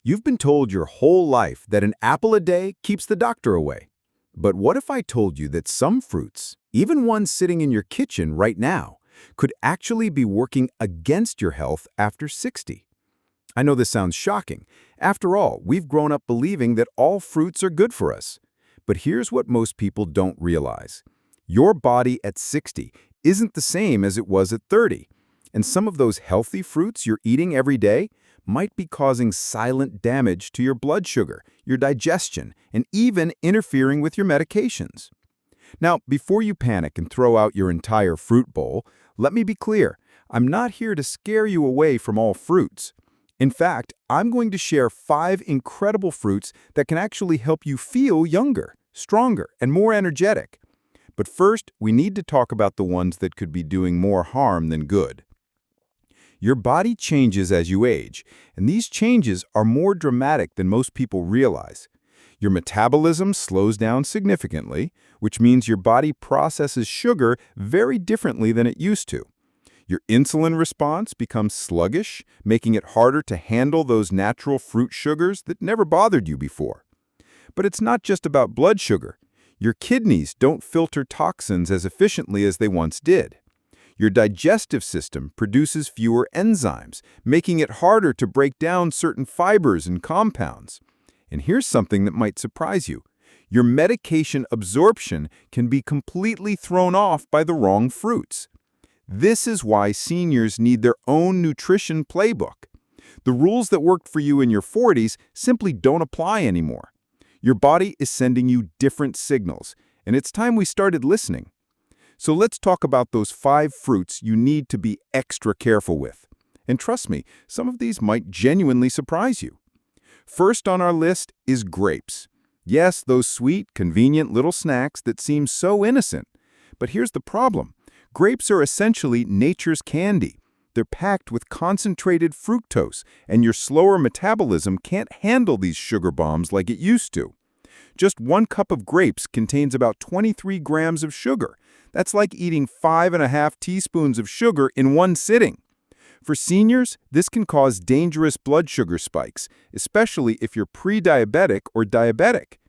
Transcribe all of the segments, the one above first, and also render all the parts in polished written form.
You've been told your whole life that an apple a day keeps the doctor away. But what if I told you that some fruits, even ones sitting in your kitchen right now, could actually be working against your health after 60? I know this sounds shocking. After all, we've grown up believing that all fruits are good for us. But here's what most people don't realize. Your body at 60 isn't the same as it was at 30. And some of those healthy fruits you're eating every day might be causing silent damage to your blood sugar, your digestion, and even interfering with your medications. Now, before you panic and throw out your entire fruit bowl, let me be clear. I'm not here to scare you away from all fruits. In fact, I'm going to share 5 incredible fruits that can actually help you feel younger, stronger, and more energetic. But first, we need to talk about the ones that could be doing more harm than good. Your body changes as you age, and these changes are more dramatic than most people realize. Your metabolism slows down significantly, which means your body processes sugar very differently than it used to. Your insulin response becomes sluggish, making it harder to handle those natural fruit sugars that never bothered you before. But it's not just about blood sugar. Your kidneys don't filter toxins as efficiently as they once did. Your digestive system produces fewer enzymes, making it harder to break down certain fibers and compounds. And here's something that might surprise you. Your medication absorption can be completely thrown off by the wrong fruits. This is why seniors need their own nutrition playbook. The rules that worked for you in your 40s simply don't apply anymore. Your body is sending you different signals, and it's time we started listening. So let's talk about those 5 fruits you need to be extra careful with. And trust me, some of these might genuinely surprise you. First on our list is grapes. Yes, those sweet, convenient little snacks that seem so innocent. But here's the problem. Grapes are essentially nature's candy. They're packed with concentrated fructose, and your slower metabolism can't handle these sugar bombs like it used to. Just 1 cup of grapes contains about 23 grams of sugar. That's like eating 5½ teaspoons of sugar in one sitting. For seniors, this can cause dangerous blood sugar spikes, especially if you're pre-diabetic or diabetic.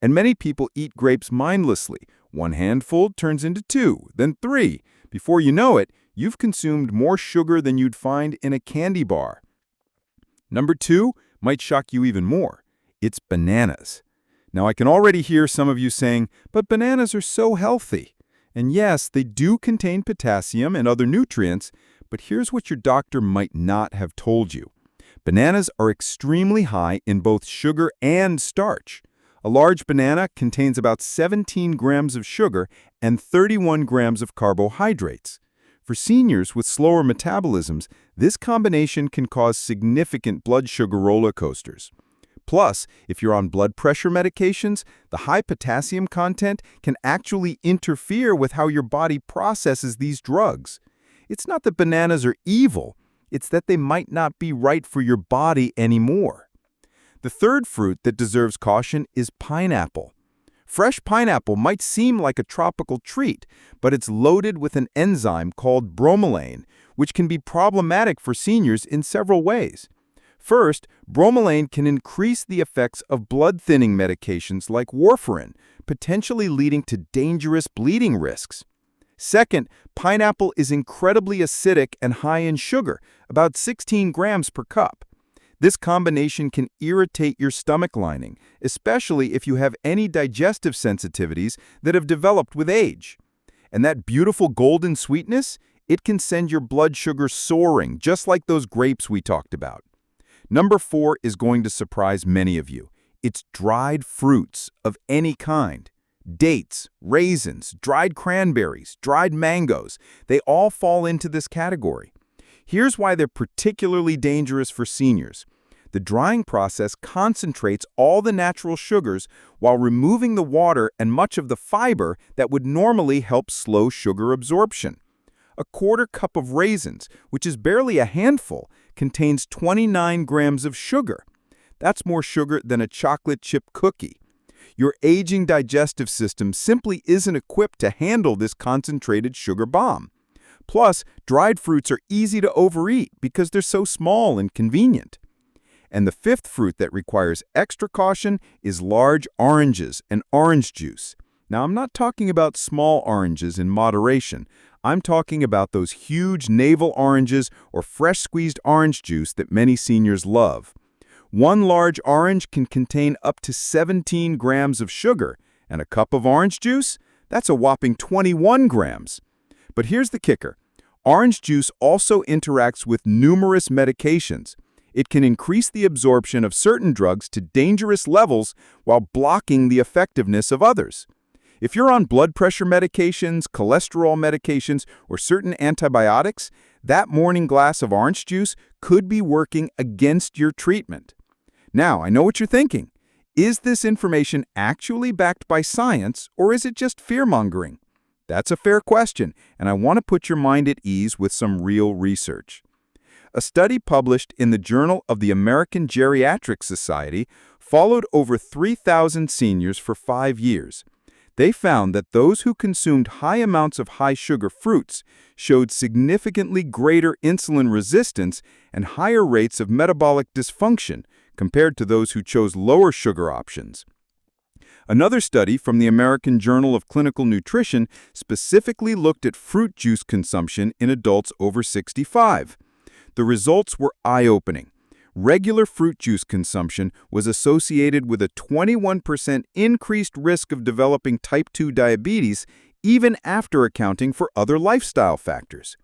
And many people eat grapes mindlessly. 1 handful turns into 2, then 3. Before you know it, you've consumed more sugar than you'd find in a candy bar. Number 2 might shock you even more. It's bananas. Now, I can already hear some of you saying, but bananas are so healthy. And yes, they do contain potassium and other nutrients, but here's what your doctor might not have told you. Bananas are extremely high in both sugar and starch. A large banana contains about 17 grams of sugar and 31 grams of carbohydrates. For seniors with slower metabolisms, this combination can cause significant blood sugar roller coasters. Plus, if you're on blood pressure medications, the high potassium content can actually interfere with how your body processes these drugs. It's not that bananas are evil, it's that they might not be right for your body anymore. The third fruit that deserves caution is pineapple. Fresh pineapple might seem like a tropical treat, but it's loaded with an enzyme called bromelain, which can be problematic for seniors in several ways. First, bromelain can increase the effects of blood-thinning medications like warfarin, potentially leading to dangerous bleeding risks. Second, pineapple is incredibly acidic and high in sugar, about 16 grams per cup. This combination can irritate your stomach lining, especially if you have any digestive sensitivities that have developed with age. And that beautiful golden sweetness, it can send your blood sugar soaring, just like those grapes we talked about. Number 4 is going to surprise many of you. It's dried fruits of any kind. Dates, raisins, dried cranberries, dried mangoes, they all fall into this category. Here's why they're particularly dangerous for seniors. The drying process concentrates all the natural sugars while removing the water and much of the fiber that would normally help slow sugar absorption. A 1/4 cup of raisins, which is barely a handful, contains 29 grams of sugar. That's more sugar than a chocolate chip cookie. Your aging digestive system simply isn't equipped to handle this concentrated sugar bomb. Plus, dried fruits are easy to overeat because they're so small and convenient. And the fifth fruit that requires extra caution is large oranges and orange juice. Now, I'm not talking about small oranges in moderation. I'm talking about those huge navel oranges or fresh squeezed orange juice that many seniors love. One large orange can contain up to 17 grams of sugar, and a cup of orange juice? That's a whopping 21 grams. But here's the kicker. Orange juice also interacts with numerous medications. It can increase the absorption of certain drugs to dangerous levels while blocking the effectiveness of others. If you're on blood pressure medications, cholesterol medications, or certain antibiotics, that morning glass of orange juice could be working against your treatment. Now, I know what you're thinking. Is this information actually backed by science, or is it just fear-mongering? That's a fair question, and I want to put your mind at ease with some real research. A study published in the Journal of the American Geriatric Society followed over 3,000 seniors for 5 years. They found that those who consumed high amounts of high-sugar fruits showed significantly greater insulin resistance and higher rates of metabolic dysfunction compared to those who chose lower sugar options. Another study from the American Journal of Clinical Nutrition specifically looked at fruit juice consumption in adults over 65. The results were eye-opening. Regular fruit juice consumption was associated with a 21% increased risk of developing type 2 diabetes, even after accounting for other lifestyle factors.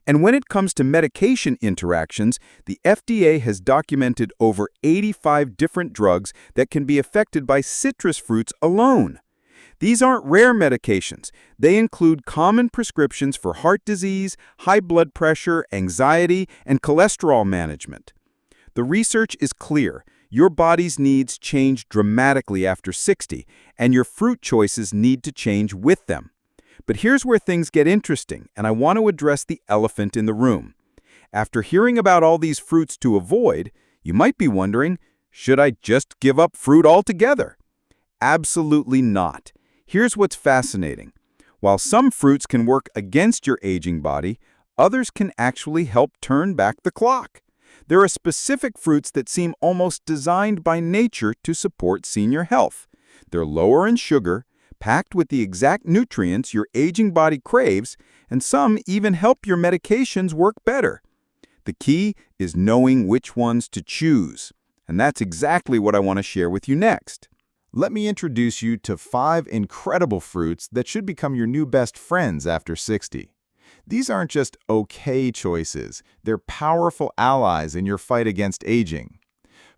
And when it comes to medication interactions, the FDA has documented over 85 different drugs that can be affected by citrus fruits alone. These aren't rare medications. They include common prescriptions for heart disease, high blood pressure, anxiety, and cholesterol management. The research is clear. Your body's needs change dramatically after 60, and your fruit choices need to change with them. But here's where things get interesting, and I want to address the elephant in the room. After hearing about all these fruits to avoid, you might be wondering, should I just give up fruit altogether? Absolutely not. Here's what's fascinating. While some fruits can work against your aging body, others can actually help turn back the clock. There are specific fruits that seem almost designed by nature to support senior health. They're lower in sugar, packed with the exact nutrients your aging body craves, and some even help your medications work better. The key is knowing which ones to choose, and that's exactly what I want to share with you next. Let me introduce you to 5 incredible fruits that should become your new best friends after 60. These aren't just okay choices, they're powerful allies in your fight against aging.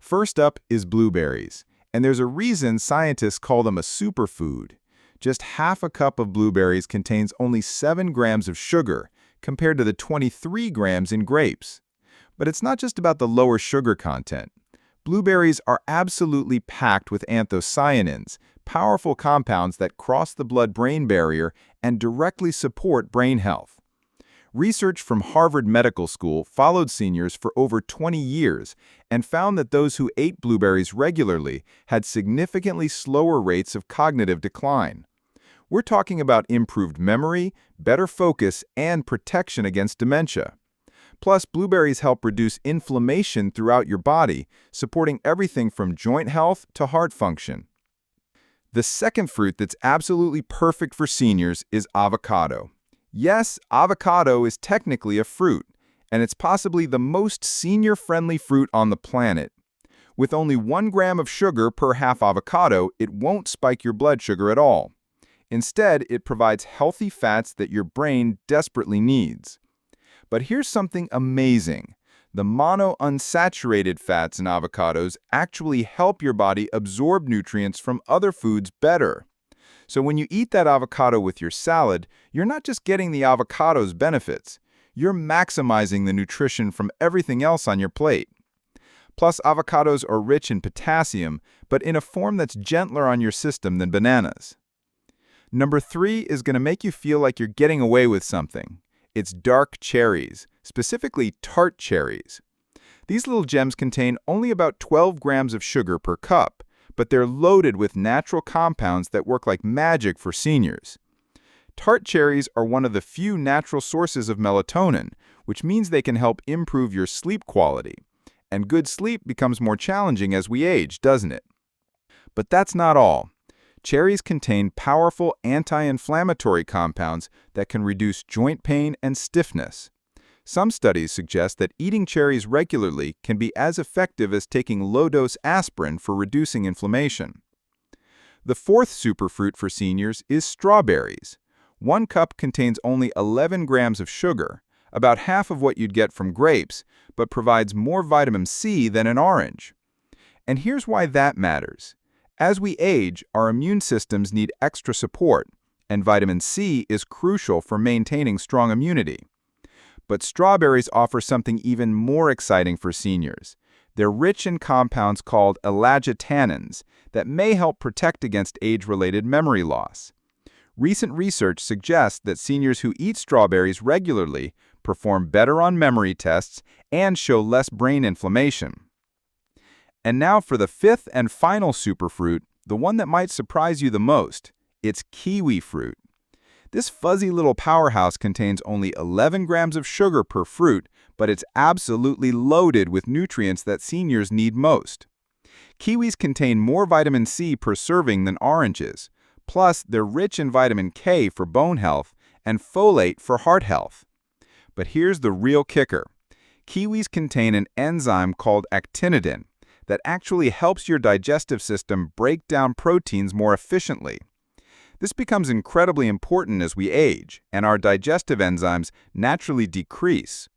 First up is blueberries, and there's a reason scientists call them a superfood. Just half a cup of blueberries contains only 7 grams of sugar, compared to the 23 grams in grapes. But it's not just about the lower sugar content. Blueberries are absolutely packed with anthocyanins, powerful compounds that cross the blood-brain barrier and directly support brain health. Research from Harvard Medical School followed seniors for over 20 years and found that those who ate blueberries regularly had significantly slower rates of cognitive decline. We're talking about improved memory, better focus, and protection against dementia. Plus, blueberries help reduce inflammation throughout your body, supporting everything from joint health to heart function. The second fruit that's absolutely perfect for seniors is avocado. Yes, avocado is technically a fruit, and it's possibly the most senior-friendly fruit on the planet. With only 1 gram of sugar per half avocado, it won't spike your blood sugar at all. Instead, it provides healthy fats that your brain desperately needs. But here's something amazing. The monounsaturated fats in avocados actually help your body absorb nutrients from other foods better. So when you eat that avocado with your salad, you're not just getting the avocado's benefits. You're maximizing the nutrition from everything else on your plate. Plus, avocados are rich in potassium, but in a form that's gentler on your system than bananas. Number 3 is going to make you feel like you're getting away with something. It's dark cherries, specifically Tart cherries. These little gems contain only about 12 grams of sugar per cup, but they're loaded with natural compounds that work like magic for seniors. Tart cherries are one of the few natural sources of melatonin, which means they can help improve your sleep quality. and good sleep becomes more challenging as we age, doesn't it? But that's not all. Cherries contain powerful anti-inflammatory compounds that can reduce joint pain and stiffness. Some studies suggest that eating cherries regularly can be as effective as taking low-dose aspirin for reducing inflammation. The fourth superfruit for seniors is strawberries. 1 cup contains only 11 grams of sugar, about half of what you'd get from grapes, but provides more vitamin C than an orange. And here's why that matters. As we age, our immune systems need extra support, and vitamin C is crucial for maintaining strong immunity. But strawberries offer something even more exciting for seniors. They're rich in compounds called elagitannins that may help protect against age-related memory loss. Recent research suggests that seniors who eat strawberries regularly perform better on memory tests and show less brain inflammation. And now for the fifth and final superfruit, the one that might surprise you the most. It's kiwi fruit. This fuzzy little powerhouse contains only 11 grams of sugar per fruit, but it's absolutely loaded with nutrients that seniors need most. Kiwis contain more vitamin C per serving than oranges. Plus, they're rich in vitamin K for bone health and folate for heart health. But here's the real kicker. Kiwis contain an enzyme called actinidin that actually helps your digestive system break down proteins more efficiently. This becomes incredibly important as we age, and our digestive enzymes naturally decrease.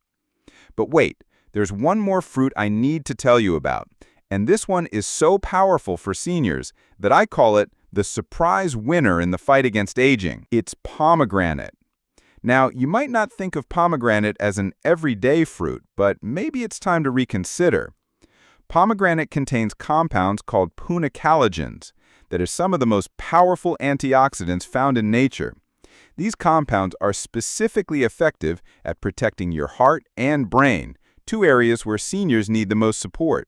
But wait, there's one more fruit I need to tell you about, and this one is so powerful for seniors that I call it the surprise winner in the fight against aging. It's pomegranate. Now, you might not think of pomegranate as an everyday fruit, but maybe it's time to reconsider. Pomegranate contains compounds called punicalagins that are some of the most powerful antioxidants found in nature. These compounds are specifically effective at protecting your heart and brain, 2 areas where seniors need the most support.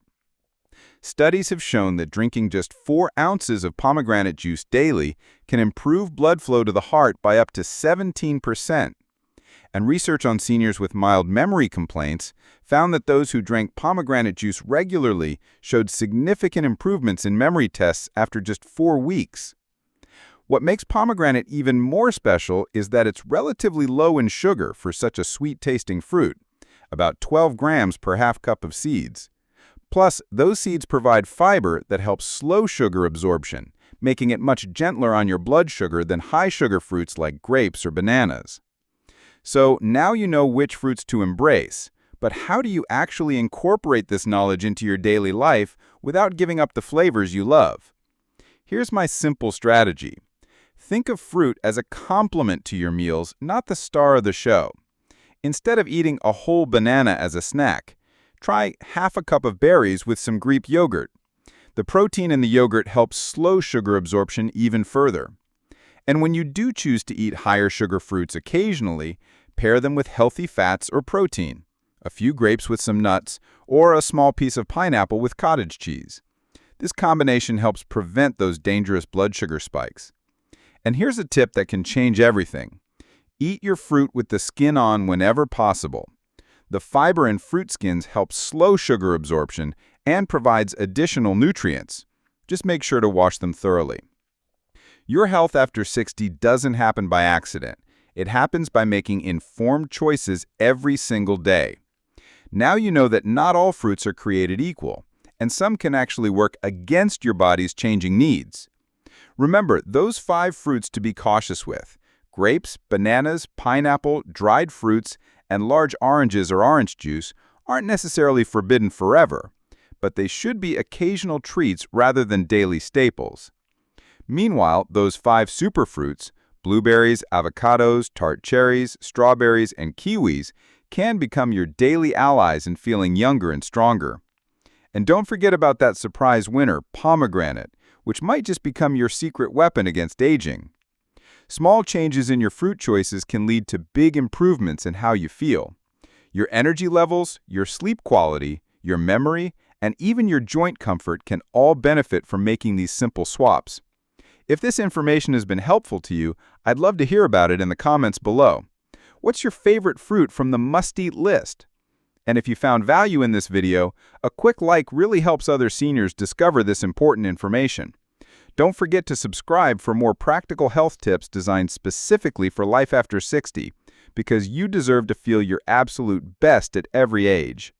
Studies have shown that drinking just 4 ounces of pomegranate juice daily can improve blood flow to the heart by up to 17%. And research on seniors with mild memory complaints found that those who drank pomegranate juice regularly showed significant improvements in memory tests after just 4 weeks. What makes pomegranate even more special is that it's relatively low in sugar for such a sweet-tasting fruit, about 12 grams per half cup of seeds. Plus, those seeds provide fiber that helps slow sugar absorption, making it much gentler on your blood sugar than high-sugar fruits like grapes or bananas. So now you know which fruits to embrace, but how do you actually incorporate this knowledge into your daily life without giving up the flavors you love? Here's my simple strategy. Think of fruit as a complement to your meals, not the star of the show. Instead of eating a whole banana as a snack, try half a cup of berries with some Greek yogurt. The protein in the yogurt helps slow sugar absorption even further. And when you do choose to eat higher sugar fruits occasionally, pair them with healthy fats or protein, a few grapes with some nuts, or a small piece of pineapple with cottage cheese. This combination helps prevent those dangerous blood sugar spikes. And here's a tip that can change everything. Eat your fruit with the skin on whenever possible. The fiber in fruit skins helps slow sugar absorption and provides additional nutrients. Just make sure to wash them thoroughly. Your health after 60 doesn't happen by accident. It happens by making informed choices every single day. Now you know that not all fruits are created equal, and some can actually work against your body's changing needs. Remember those 5 fruits to be cautious with: grapes, bananas, pineapple, dried fruits, and large oranges or orange juice aren't necessarily forbidden forever, but they should be occasional treats rather than daily staples. Meanwhile, those 5 superfruits, blueberries, avocados, tart cherries, strawberries, and kiwis, can become your daily allies in feeling younger and stronger. And don't forget about that surprise winner, pomegranate, which might just become your secret weapon against aging. Small changes in your fruit choices can lead to big improvements in how you feel. Your energy levels, your sleep quality, your memory, and even your joint comfort can all benefit from making these simple swaps. If this information has been helpful to you, I'd love to hear about it in the comments below. What's your favorite fruit from the must-eat list? And if you found value in this video, a quick like really helps other seniors discover this important information. Don't forget to subscribe for more practical health tips designed specifically for life after 60, because you deserve to feel your absolute best at every age.